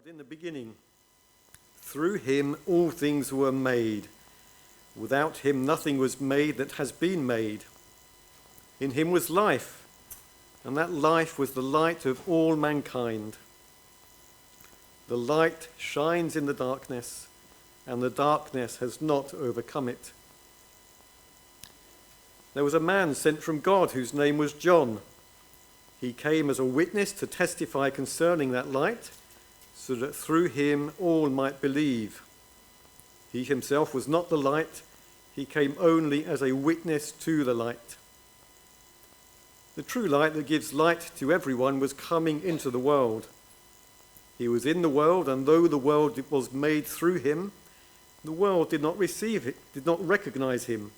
God in the beginning. Through him all things were made. Without him nothing was made that has been made. In him was life, and that life was the light of all mankind. The light shines in the darkness, and the darkness has not overcome it. There was a man sent from God whose name was John. He came as a witness to testify concerning that light, so that through him all might believe. He himself was not the light, he came only as a witness to the light. The true light that gives light to everyone was coming into the world. He was in the world, and though the world was made through him, the world did not receive it, did not recognize him.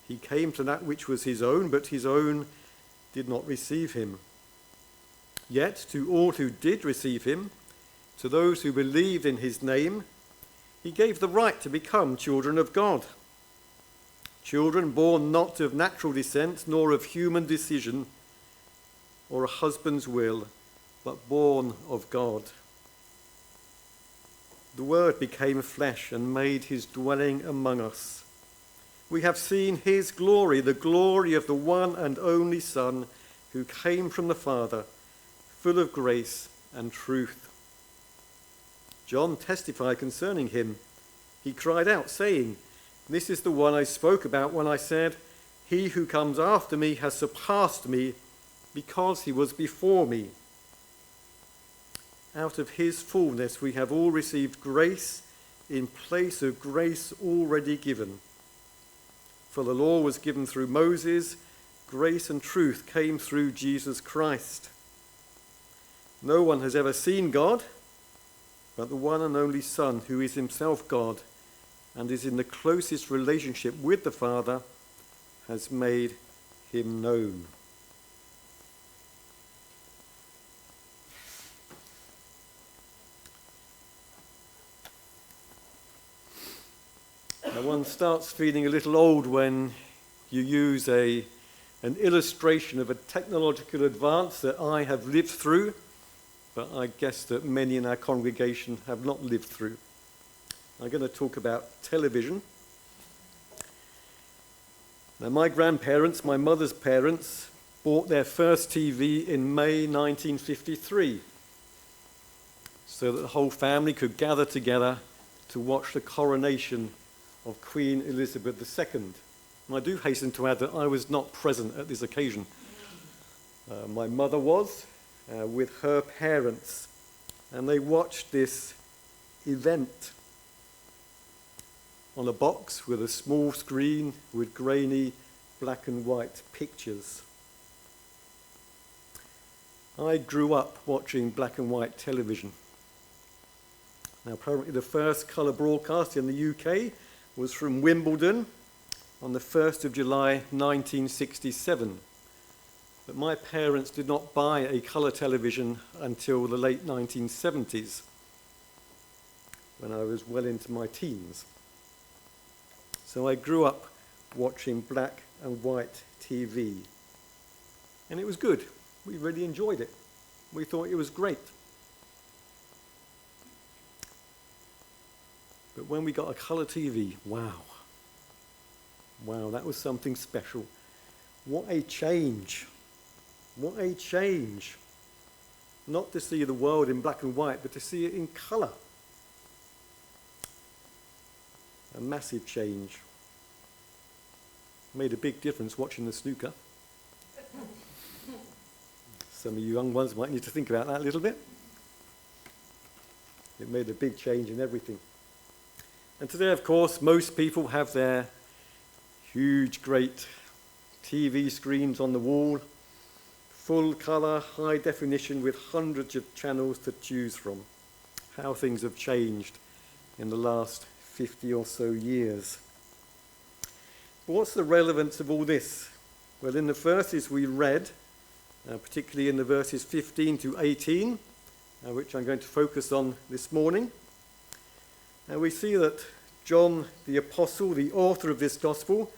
He came to that which was his own, but his own did not receive him. Yet to all who did receive him, to those who believed in his name, he gave the right to become children of God. Children born not of natural descent, nor of human decision, or a husband's will, but born of God. The Word became flesh and made his dwelling among us. We have seen his glory, the glory of the one and only Son, who came from the Father, full of grace and truth. John testified concerning him. He cried out, saying, "This is the one I spoke about when I said, 'He who comes after me has surpassed me, because he was before me.' Out of his fullness we have all received grace in place of grace already given. For the law was given through Moses, grace and truth came through Jesus Christ. No one has ever seen God, but the one and only Son, who is himself God and is in the closest relationship with the Father, has made him known." Now one starts feeling a little old when you use an illustration of a technological advance that I have lived through, but I guess that many in our congregation have not lived through. I'm going to talk about television. Now, my grandparents, my mother's parents, bought their first TV in May 1953, so that the whole family could gather together to watch the coronation of Queen Elizabeth II. And I do hasten to add that I was not present at this occasion. My mother was, with her parents, and they watched this event on a box with a small screen with grainy black and white pictures. I grew up watching black and white television. Now, apparently the first colour broadcast in the UK was from Wimbledon on the 1st of July 1967. But my parents did not buy a colour television until the late 1970s, when I was well into my teens. So I grew up watching black and white TV. And it was good. We really enjoyed it. We thought it was great. But when we got a colour TV, wow, that was something special. What a change. What a change. Not to see the world in black and white, but to see it in colour. A massive change. Made a big difference watching the snooker. Some of you young ones might need to think about that a little bit. It made a big change in everything. And today, of course, most people have their huge, great TV screens on the wall, full colour, high definition, with hundreds of channels to choose from. How things have changed in the last 50 or so years. But what's the relevance of all this? Well, in the verses we read, particularly in the verses 15 to 18, which I'm going to focus on this morning, we see that John the Apostle, the author of this gospel,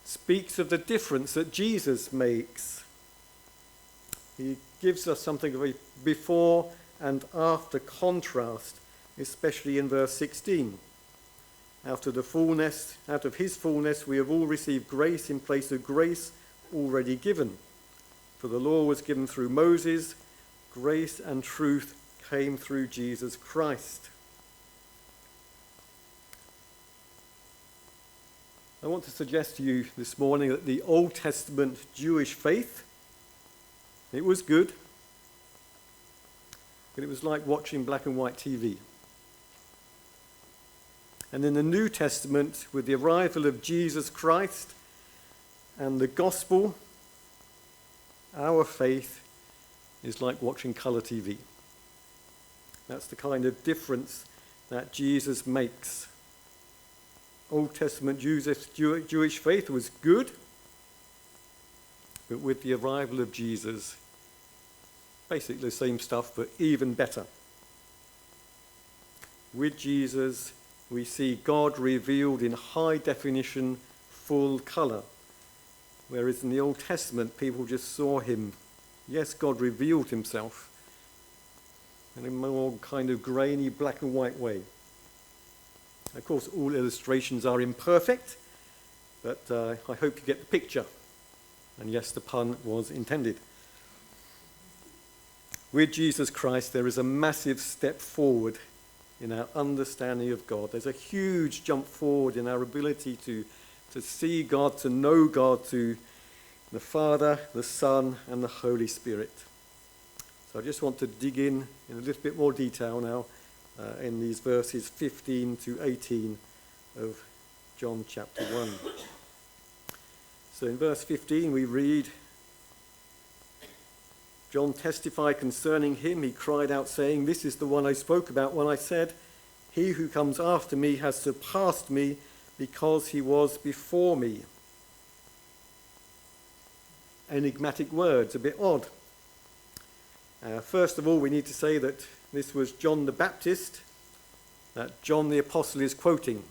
speaks of the difference that Jesus makes. He gives us something of a before and after contrast, especially in verse 16. Out of his fullness, we have all received grace in place of grace already given. For the law was given through Moses, grace and truth came through Jesus Christ. I want to suggest to you this morning that the Old Testament Jewish faith, it was good, but it was like watching black and white TV. And in the New Testament, with the arrival of Jesus Christ and the gospel, our faith is like watching colour TV. That's the kind of difference that Jesus makes. Old Testament Jewish faith was good, but with the arrival of Jesus, basically the same stuff, but even better. With Jesus, we see God revealed in high definition, full colour. Whereas in the Old Testament, people just saw him. Yes, God revealed himself in a more kind of grainy black and white way. Of course, all illustrations are imperfect, but I hope you get the picture. And yes, the pun was intended. With Jesus Christ, there is a massive step forward in our understanding of God. There's a huge jump forward in our ability to see God, to know God, to the Father, the Son, and the Holy Spirit. So I just want to dig in a little bit more detail now in these verses 15 to 18 of John chapter 1. So in verse 15 we read, John testified concerning him. He cried out saying, "This is the one I spoke about when I said, 'He who comes after me has surpassed me because he was before me.'" Enigmatic words, a bit odd. First of all, we need to say that this was John the Baptist that John the Apostle is quoting.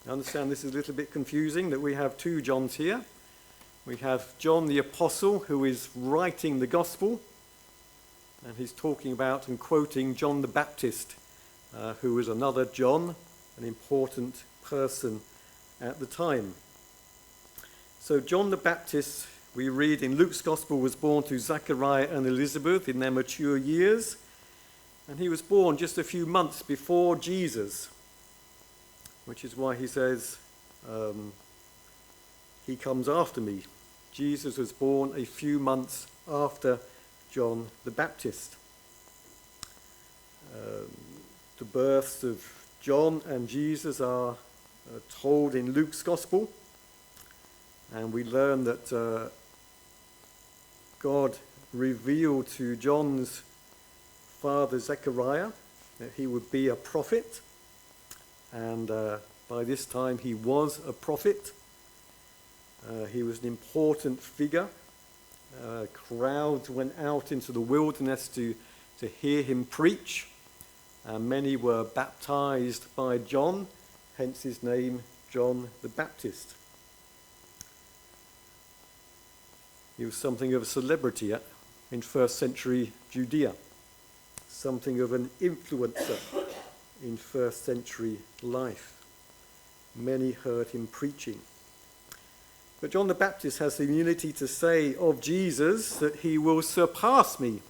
I understand this is a little bit confusing that we have two Johns here. We have John the Apostle who is writing the Gospel, and he's talking about and quoting John the Baptist, who was another John, an important person at the time. So John the Baptist, we read in Luke's Gospel, was born to Zechariah and Elizabeth in their mature years, and he was born just a few months before Jesus, which is why he says, "He comes after me." Jesus was born a few months after John the Baptist. The births of John and Jesus are told in Luke's Gospel, and we learn that God revealed to John's father Zechariah that he would be a prophet, and by this time he was a prophet. He was an important figure. Crowds went out into the wilderness to hear him preach, and many were baptized by John, hence his name, John the Baptist. He was something of a celebrity in first century Judea, something of an influencer in first century life. Many heard him preaching. But John the Baptist has the immunity to say of Jesus that he will surpass me.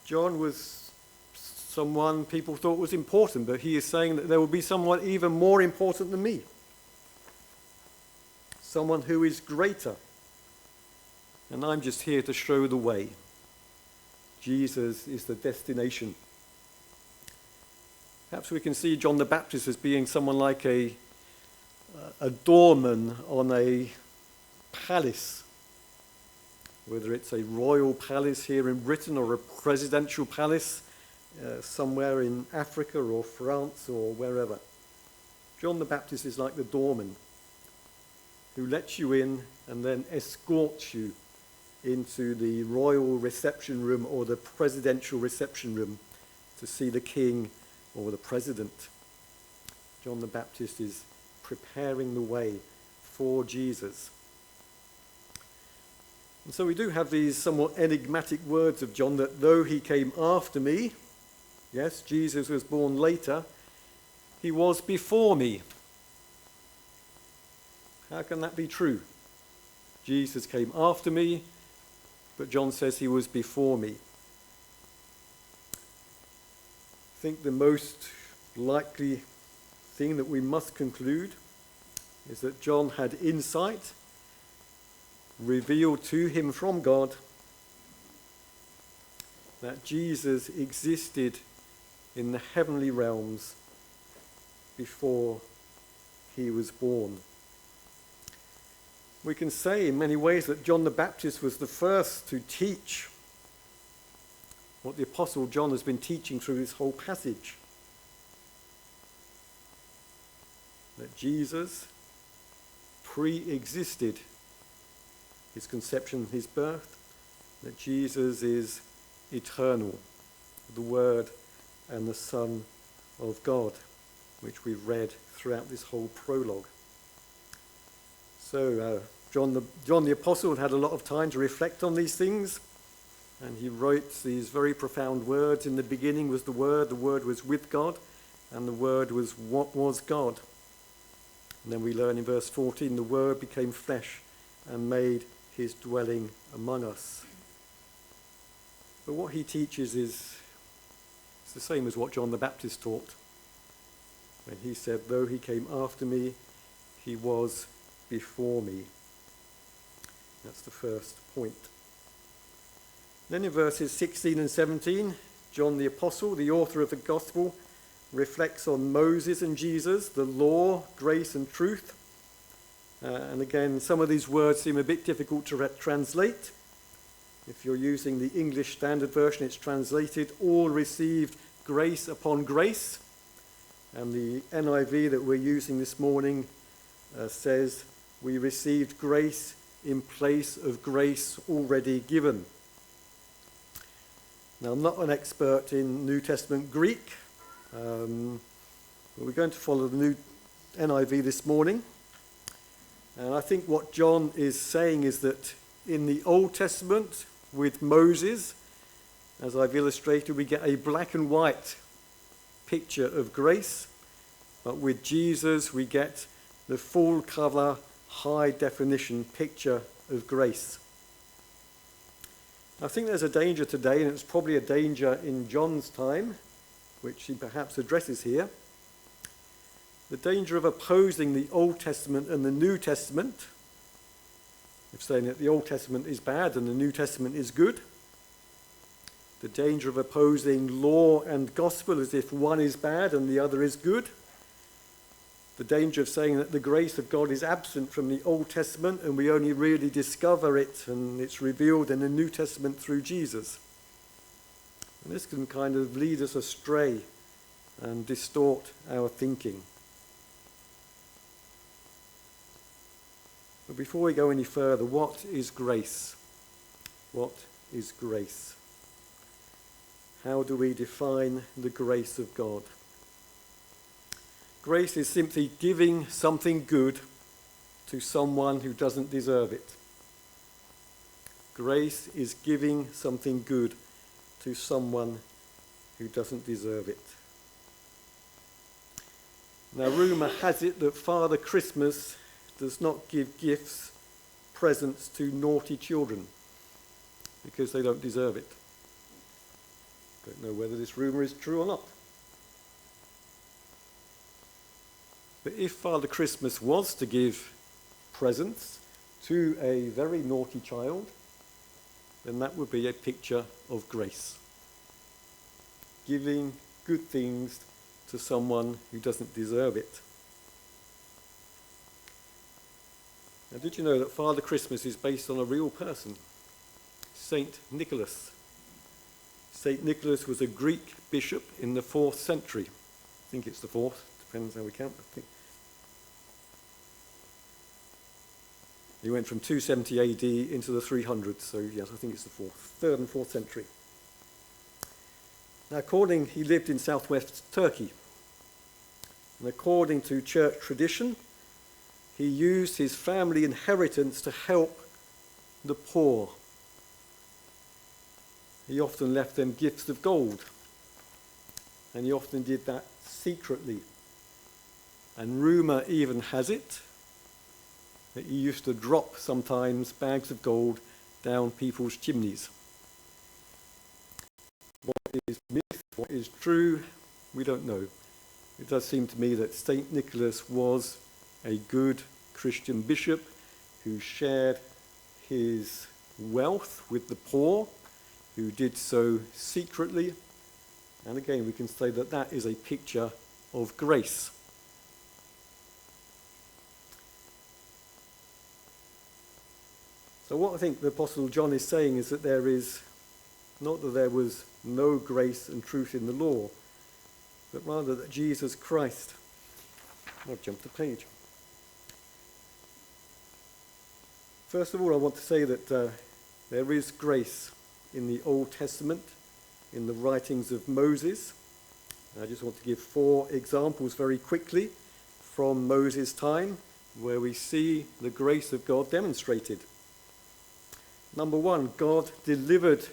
John was someone people thought was important, but he is saying that there will be someone even more important than me. Someone who is greater. And I'm just here to show the way. Jesus is the destination. Perhaps we can see John the Baptist as being someone like a doorman on a palace, whether it's a royal palace here in Britain or a presidential palace somewhere in Africa or France or wherever. John the Baptist is like the doorman who lets you in and then escorts you into the royal reception room or the presidential reception room to see the king or the president. John the Baptist is preparing the way for Jesus. And so we do have these somewhat enigmatic words of John that though he came after me, yes, Jesus was born later, he was before me. How can that be true? Jesus came after me, but John says he was before me. I think the most likely thing that we must conclude is that John had insight revealed to him from God that Jesus existed in the heavenly realms before he was born. We can say in many ways that John the Baptist was the first to teach what the Apostle John has been teaching through this whole passage. That Jesus pre-existed his conception, his birth, that Jesus is eternal, the Word and the Son of God, which we've read throughout this whole prologue. So John the Apostle had a lot of time to reflect on these things, and he wrote these very profound words. In the beginning was the Word was with God, and the Word was what was God. And then we learn in verse 14, the Word became flesh and made his dwelling among us. But what he teaches is the same as what John the Baptist taught. When he said, though he came after me, he was before me. That's the first point. Then in verses 16 and 17, John the Apostle, the author of the Gospel, reflects on Moses and Jesus, the law, grace and truth. And again, some of these words seem a bit difficult to translate. If you're using the English Standard Version, it's translated, all received grace upon grace. And the NIV that we're using this morning says, we received grace in place of grace already given. Now, I'm not an expert in New Testament Greek, but we're going to follow the new NIV this morning. And I think what John is saying is that in the Old Testament, with Moses, as I've illustrated, we get a black and white picture of grace, but with Jesus, we get the full color, high definition picture of grace. I think there's a danger today, and it's probably a danger in John's time, which he perhaps addresses here. The danger of opposing the Old Testament and the New Testament, of saying that the Old Testament is bad and the New Testament is good. The danger of opposing law and gospel as if one is bad and the other is good. The danger of saying that the grace of God is absent from the Old Testament and we only really discover it and it's revealed in the New Testament through Jesus. And this can kind of lead us astray and distort our thinking. But before we go any further, what is grace? What is grace? How do we define the grace of God? Grace is simply giving something good to someone who doesn't deserve it. Grace is giving something good to someone who doesn't deserve it. Now, rumour has it that Father Christmas does not give gifts, presents to naughty children because they don't deserve it. Don't know whether this rumour is true or not. But if Father Christmas was to give presents to a very naughty child, then that would be a picture of grace. Giving good things to someone who doesn't deserve it. Now, did you know that Father Christmas is based on a real person? Saint Nicholas. Saint Nicholas was a Greek bishop in the 4th century. I think it's the 4th, depends how we count. I think. He went from 270 AD into the 300s, so yes, I think it's the 3rd and 4th century. Now, he lived in southwest Turkey. And according to church tradition, he used his family inheritance to help the poor he often left them gifts of gold. And he often did that secretly. And rumour even has it that he used to drop sometimes bags of gold down people's chimneys. What is myth, what is true, we don't know. It does seem to me that St. Nicholas was a good Christian bishop who shared his wealth with the poor, who did so secretly. And again, we can say that that is a picture of grace. So what I think the Apostle John is saying is that there is, not that there was no grace and truth in the law, but rather that Jesus Christ, I've jumped the page. First of all, I want to say that there is grace in the Old Testament, in the writings of Moses. I just want to give 4 examples very quickly from Moses' time where we see the grace of God demonstrated. Number 1, God delivered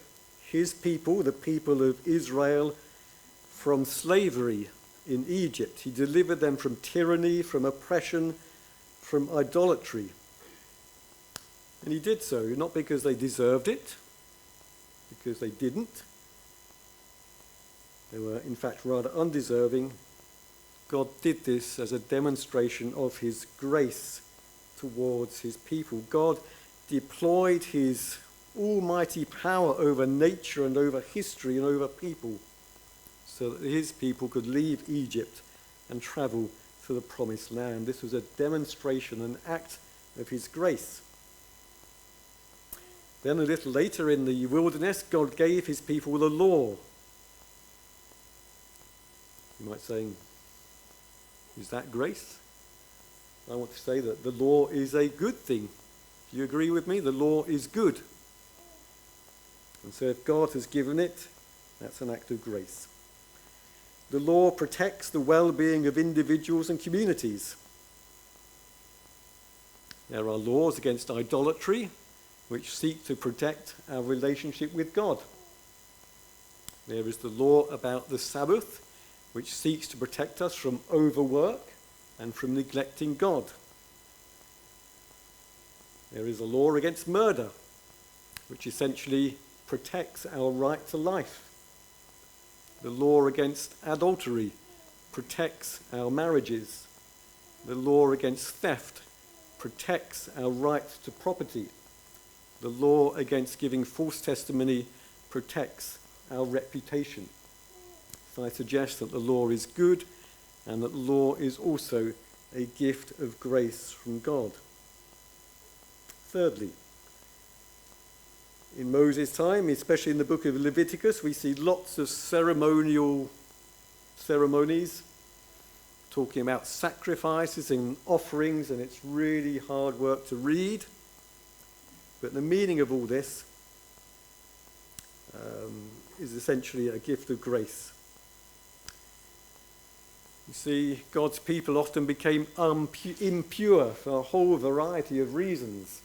his people, the people of Israel, from slavery in Egypt. He delivered them from tyranny, from oppression, from idolatry. And he did so, not because they deserved it, because they didn't. They were, in fact, rather undeserving. God did this as a demonstration of his grace towards his people. God deployed his almighty power over nature and over history and over people so that his people could leave Egypt and travel to the promised land. This was a demonstration, an act of his grace. Then a little later in the wilderness, God gave his people the law. You might say, is that grace? I want to say that the law is a good thing. Do you agree with me? The law is good. And so if God has given it, that's an act of grace. The law protects the well-being of individuals and communities. There are laws against idolatry, which seek to protect our relationship with God. There is the law about the Sabbath, which seeks to protect us from overwork and from neglecting God. There is a law against murder, which essentially protects our right to life. The law against adultery protects our marriages. The law against theft protects our right to property. The law against giving false testimony protects our reputation. So I suggest that the law is good and that the law is also a gift of grace from God. Thirdly, in Moses' time, especially in the book of Leviticus, we see lots of ceremonies talking about sacrifices and offerings, and it's really hard work to read. But the meaning of all this is essentially a gift of grace. You see, God's people often became impure for a whole variety of reasons.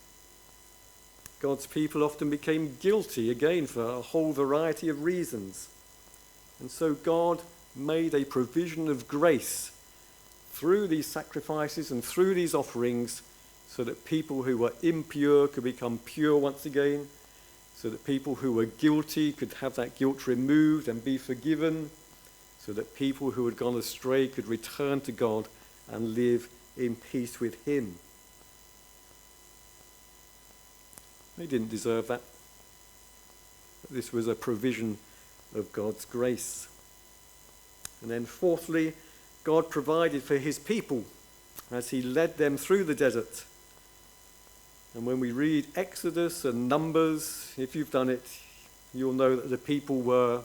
God's people often became guilty, again, for a whole variety of reasons. And so God made a provision of grace through these sacrifices and through these offerings so that people who were impure could become pure once again, so that people who were guilty could have that guilt removed and be forgiven, so that people who had gone astray could return to God and live in peace with him. They didn't deserve that. But this was a provision of God's grace. And then fourthly, God provided for his people as he led them through the desert. And when we read Exodus and Numbers, if you've done it, you'll know that the people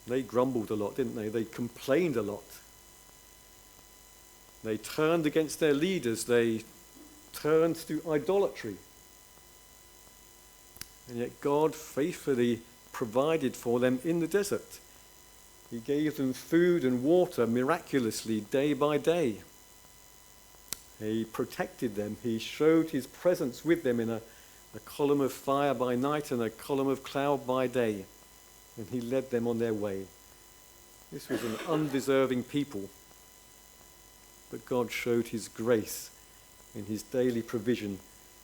they grumbled a lot, didn't they? They complained a lot. They turned against their leaders. They turned to idolatry. And yet God faithfully provided for them in the desert. He gave them food and water miraculously day by day. He protected them. He showed his presence with them in a a column of fire by night and a column of cloud by day, and he led them on their way. This was an undeserving people, but God showed his grace in his daily provision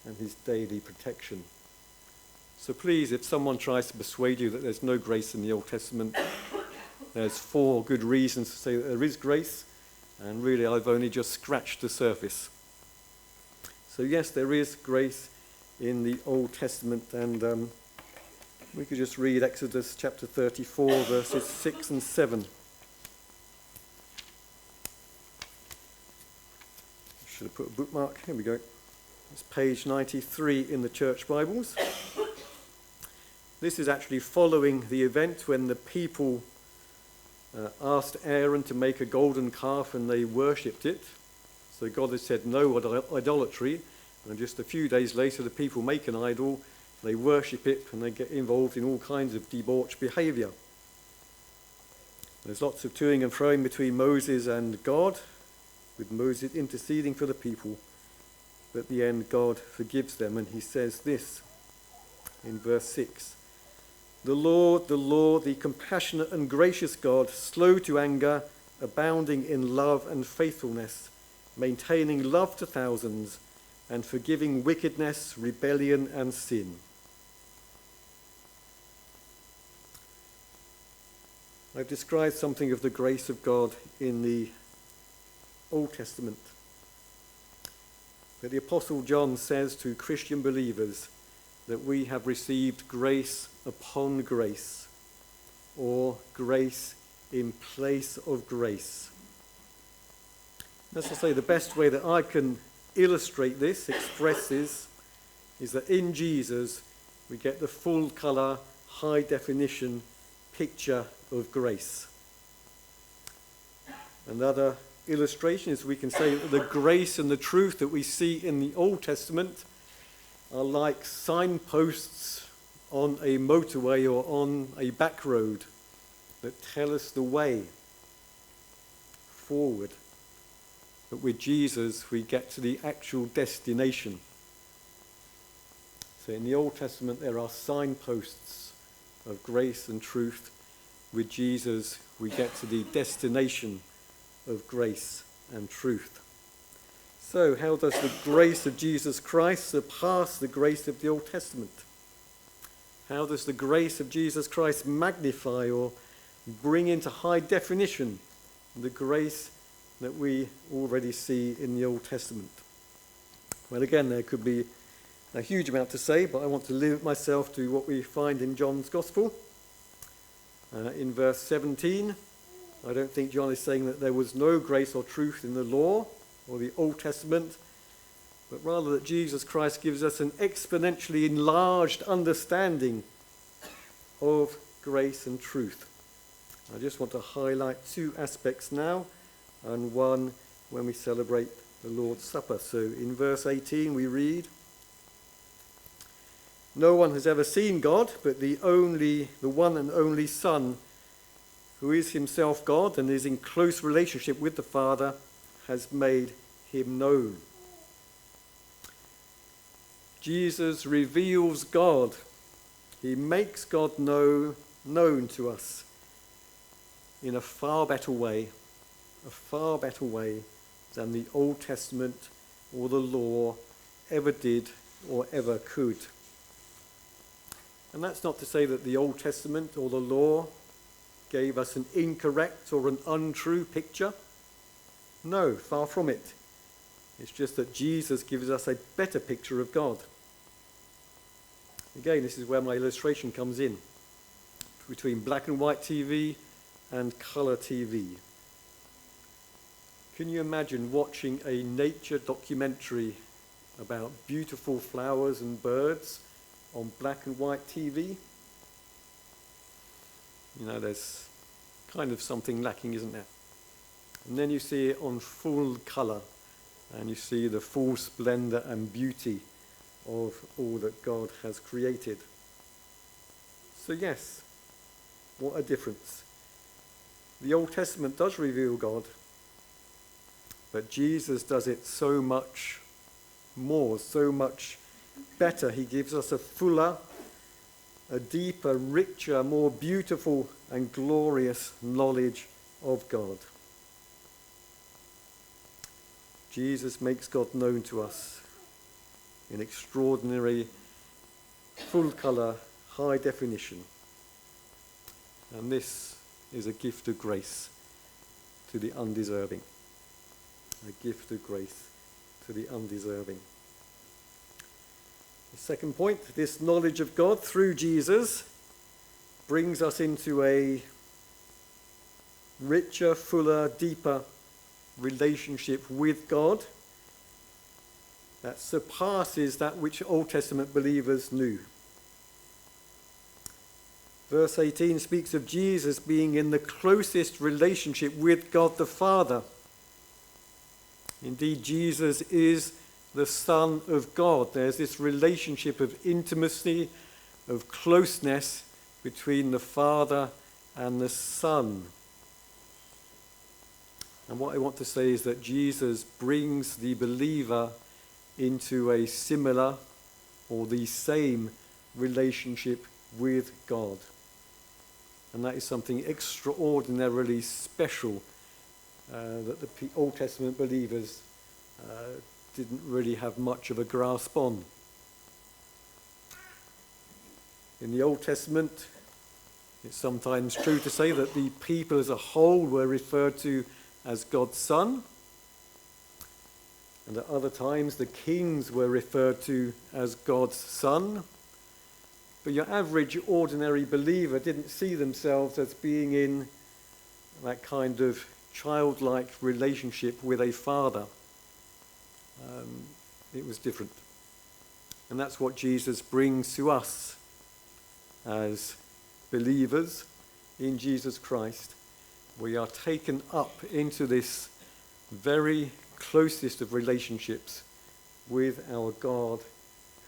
and his daily protection. So please, if someone tries to persuade you that there's no grace in the Old Testament, there's 4 good reasons to say that there is grace, and really I've only just scratched the surface. So yes, there is grace in the Old Testament, and we could just read Exodus chapter 34, verses 6 and 7. Should have put a bookmark. Here we go. It's page 93 in the church Bibles. This is actually following the event when the people asked Aaron to make a golden calf and they worshipped it. So God has said no idolatry, and just a few days later the people make an idol, they worship it, and they get involved in all kinds of debauched behaviour. There's lots of toing and froing between Moses and God, with Moses interceding for the people, but at the end God forgives them, and he says this in verse 6. The Lord, the compassionate and gracious God, slow to anger, abounding in love and faithfulness, maintaining love to thousands, and forgiving wickedness, rebellion, and sin. I've described something of the grace of God in the Old Testament. But the Apostle John says to Christian believers that we have received grace upon grace, or grace in place of grace. As I say, the best way that I can illustrate this, express this, is that in Jesus we get the full colour, high definition picture of grace. Another illustration is we can say that the grace and the truth that we see in the Old Testament are like signposts on a motorway or on a back road that tell us the way forward. But with Jesus, we get to the actual destination. So in the Old Testament, there are signposts of grace and truth. With Jesus, we get to the destination of grace and truth. So how does the grace of Jesus Christ surpass the grace of the Old Testament? How does the grace of Jesus Christ magnify or bring into high definition the grace that we already see in the Old Testament? Well, again, there could be a huge amount to say, but I want to limit myself to what we find in John's Gospel. In verse 17, I don't think John is saying that there was no grace or truth in the law or the Old Testament, but rather that Jesus Christ gives us an exponentially enlarged understanding of grace and truth. I just want to highlight 2 aspects now, and one when we celebrate the Lord's Supper. So in verse 18 we read, "No one has ever seen God, but the one and only Son, who is himself God and is in close relationship with the Father, has made him known." Jesus reveals God. He makes God known to us in a far better way than the Old Testament or the law ever did or ever could. And that's not to say that the Old Testament or the law gave us an incorrect or an untrue picture. No, far from it. It's just that Jesus gives us a better picture of God. Again, this is where my illustration comes in, between black and white TV and colour TV. Can you imagine watching a nature documentary about beautiful flowers and birds on black and white TV? You know, there's kind of something lacking, isn't there? And then you see it on full colour, and you see the full splendour and beauty of all that God has created. So yes, what a difference. The Old Testament does reveal God, but Jesus does it so much more, so much better. He gives us a fuller, a deeper, richer, more beautiful and glorious knowledge of God. Jesus makes God known to us in extraordinary, full-colour, high definition. And this is a gift of grace to the undeserving. A gift of grace to the undeserving. The second point, this knowledge of God through Jesus brings us into a richer, fuller, deeper relationship with God that surpasses that which Old Testament believers knew. Verse 18 speaks of Jesus being in the closest relationship with God the Father. Indeed, Jesus is the Son of God. There's this relationship of intimacy, of closeness between the Father and the Son. And what I want to say is that Jesus brings the believer into a similar or the same relationship with God. And that is something extraordinarily special that the Old Testament believers didn't really have much of a grasp on. In the Old Testament, it's sometimes true to say that the people as a whole were referred to as God's Son, and at other times the kings were referred to as God's Son. But your average ordinary believer didn't see themselves as being in that kind of childlike relationship with a father. It was different. And that's what Jesus brings to us as believers in Jesus Christ. We are taken up into this very closest of relationships with our God,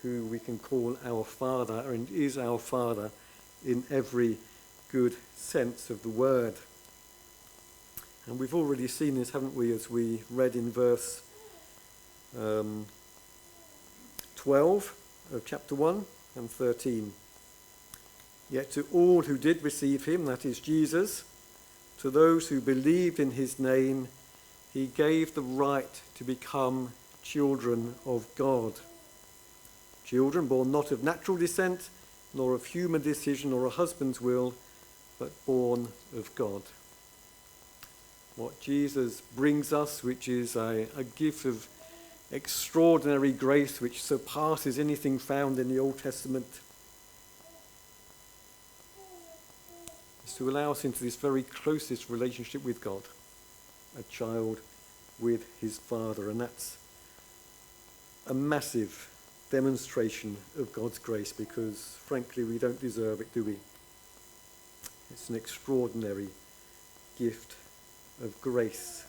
who we can call our Father, and is our Father in every good sense of the word. And we've already seen this, haven't we, as we read in verse 12 of chapter 1 and 13. Yet to all who did receive him, that is Jesus, to those who believed in his name, he gave the right to become children of God. Children born not of natural descent, nor of human decision or a husband's will, but born of God. What Jesus brings us, which is a gift of extraordinary grace, which surpasses anything found in the Old Testament, is to allow us into this very closest relationship with God, a child with his Father. And that's a massive demonstration of God's grace, because frankly we don't deserve it, do we? It's an extraordinary gift of grace.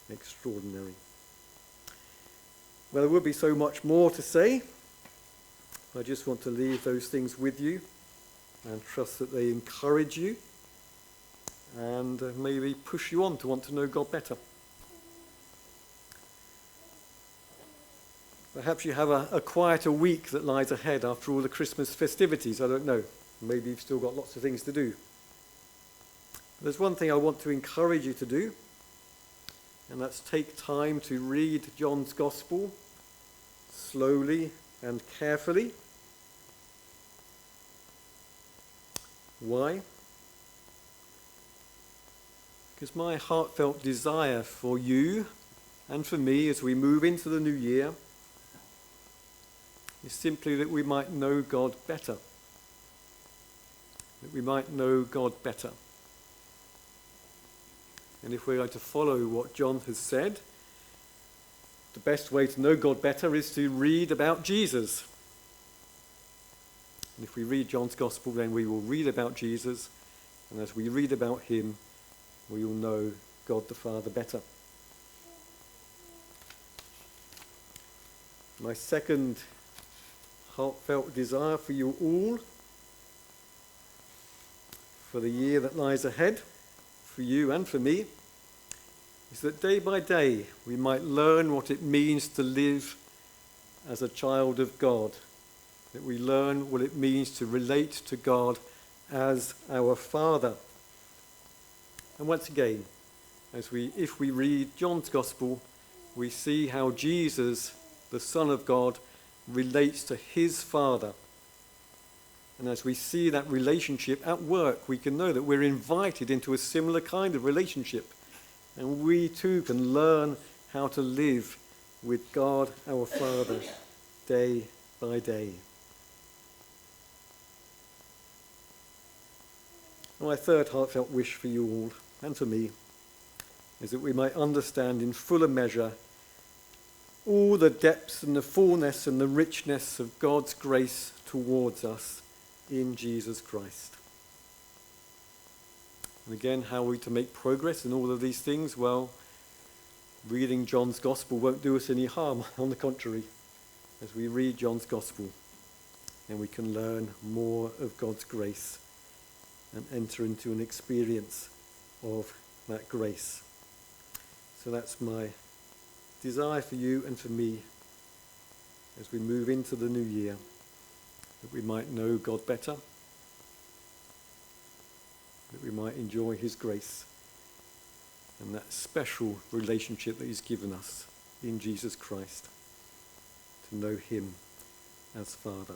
Extraordinary. Well, there would be so much more to say. I just want to leave those things with you and trust that they encourage you and maybe push you on to want to know God better. Perhaps you have a quieter week that lies ahead after all the Christmas festivities. I don't know. Maybe you've still got lots of things to do. There's one thing I want to encourage you to do, and that's take time to read John's Gospel slowly and carefully. Why? Because my heartfelt desire for you and for me as we move into the new year is simply that we might know God better. That we might know God better. And if we're going to follow what John has said, the best way to know God better is to read about Jesus. And if we read John's Gospel, then we will read about Jesus, and as we read about him, we will know God the Father better. My second heartfelt desire for you all, for the year that lies ahead, for you and for me, is that day by day we might learn what it means to live as a child of God, that we learn what it means to relate to God as our Father. And once again, if we read John's Gospel, we see how Jesus, the Son of God, relates to his Father. And as we see that relationship at work, we can know that we're invited into a similar kind of relationship. And we too can learn how to live with God our Father day by day. My third heartfelt wish for you all, and for me, is that we might understand in fuller measure all the depths and the fullness and the richness of God's grace towards us in Jesus Christ. And again, how are we to make progress in all of these things? Well, reading John's Gospel won't do us any harm. On the contrary, as we read John's Gospel, then we can learn more of God's grace and enter into an experience of that grace. So that's my desire for you and for me as we move into the new year, that we might know God better, that we might enjoy his grace and that special relationship that he's given us in Jesus Christ, to know him as Father.